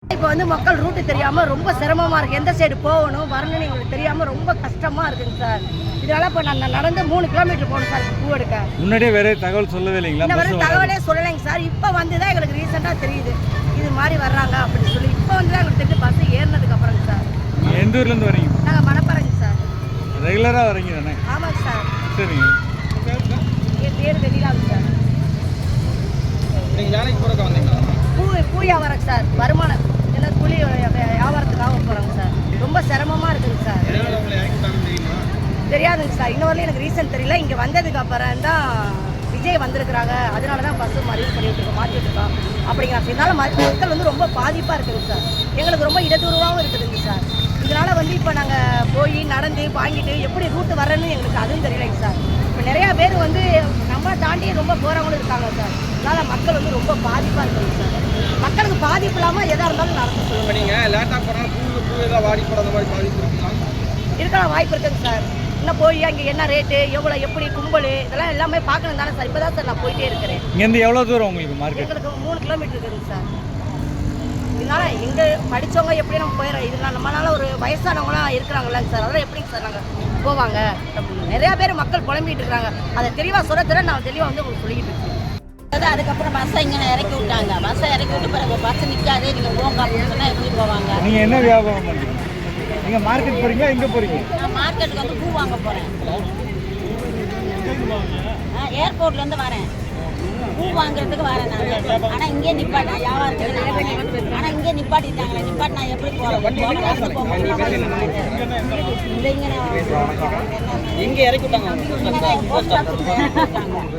இப்போ வந்து மக்கள் ரூட்டு தெரியாமல் ரொம்ப சிரமமாக இருக்குது. எந்த சைடு போகணும் வரணும்னு எங்களுக்கு தெரியாமல் ரொம்ப கஷ்டமாக இருக்குங்க சார். இதனால் இப்போ நான் நடந்து 3 கிலோமீட்டர் போகணும் சார் பூ எடுக்க. முன்னாடியே வேறு தகவல் சொல்லவே இல்லைங்களா? இந்த வரை தகவலே சொல்லலைங்க சார். இப்போ வந்து தான் எங்களுக்கு ரீசெண்டாக தெரியுது இது மாதிரி வர்றாங்க அப்படின்னு சொல்லி. இப்போ வந்து தான் எங்களுக்கு தெரிஞ்சு பஸ்ஸு ஏறினதுக்கு அப்புறங்க சார். எந்த ஊர்லேருந்து வரீங்க? நாங்கள் மணப்பாறைங்க சார். ரெகுலராக வரீங்க தானே? ஆமாங்க சார். சரிங்க. என் பேர் வெளியிலாங்க சார். நீங்கள் வேலைக்கு போகிறக்க வந்தீங்களா? பூ வியாபாரம் சார். வருமானம் என்ன கூலி வியாபாரத்துக்காக போகிறாங்க சார். ரொம்ப சிரமமாக இருக்குதுங்க சார். தெரியாதுங்க சார். இன்ன வரலையும் எனக்கு ரீசன் தெரியல. இங்கே வந்ததுக்கு அப்புறம் தான் விஜய் வந்திருக்கிறாங்க, அதனால தான் பஸ்ஸு மறியல் பண்ணிட்டு இருக்கோம், மாற்றிட்டு இருக்கோம் அப்படிங்கிறாங்க. இதனால் மக்கள் வந்து ரொம்ப பாதிப்பாக இருக்குதுங்க சார். எங்களுக்கு ரொம்ப இடதுருவாகவும் இருக்குதுங்க சார். இதனால் வந்து இப்போ நாங்கள் போய் நடந்து வாங்கிட்டு எப்படி ரூட்டு வரேன்னு எங்களுக்கு அதுவும் தெரியலைங்க சார். இப்போ நிறையா பேர் வந்து நம்மளை தாண்டி ரொம்ப போகிறவங்களும் இருக்காங்க சார். அதனால் மக்கள் வந்து ரொம்ப பாதிப்பாக இருக்குதுங்க சார். மக்களுக்கு பாதிப்பு இல்லாமல் எதாக இருந்தாலும் நடந்து இப்போ சொல்லுங்கள். நீங்கள் லேட்டாக போகிறோம் பூ ஏதாவது வாடி போகிற அந்த மாதிரி பாதிப்பு இருக்குங்களா? இருக்கலாம், வாய்ப்பு இருக்குங்க சார். இன்னும் போய் அங்கே என்ன ரேட்டு எவ்வளோ எப்படி கும்பல் இதெல்லாம் எல்லாமே பார்க்கணும் தானே சார். இப்போ தான் சார் நான் போயிட்டே இருக்கிறேன். இங்கேருந்து எவ்வளோ தூரம் உங்களுக்கு மார்க்கெட்? எங்களுக்கு 3 கிலோமீட்டர் இருக்குதுங்க சார். இதனால எங்கே படித்தவங்க எப்படி நம்ம போயிடறோம். இதனால் நம்மளால ஒரு வயசானவங்களாம் இருக்கிறாங்கல்லங்க சார். அதெல்லாம் எப்படிங்க சார் நாங்கள் போவாங்க? நிறையா பேர் மக்கள் புலம்பிகிட்டு இருக்கிறாங்க. அதை தெளிவாக சொல்ல நான் தெளிவாக வந்து உங்களுக்கு சொல்லிக்கிட்டு இருக்கேன். அதுக்கப்புறம் பஸ்ஸை இங்கே இறக்கி விட்டாங்க. பஸ்ஸை இறக்கி விட்டு பிறகு பஸ் நிற்காது, நீங்கள் போங்க அப்படின்னு சொன்னால் எப்படி போவாங்க? நீங்கள் என்ன வியாபாரம் பண்ணுறீங்க? நீங்கள் மார்க்கெட் போகிறீங்களா? எங்கே போகிறீங்க? நான் மார்க்கெட்டுக்கு வந்து பூ வாங்க போகிறேன். ஏர்போர்ட்லேருந்து வரேன், பூ வாங்குறதுக்கு வரேன் நான். ஆனால் இங்கே நிப்பாட்டேன் வியாபாரத்துக்கு நான் வரேன். ஆனால் இங்கே நிப்பாட்டிட்டாங்களே, நிப்பாட்டி நான் எப்படி போகிறேன்? நடந்து போக முடியும். எங்கே இறக்கி விட்டாங்க? போஸ்ட் ஆஃபீஸில் இறக்கி விட்டாங்க.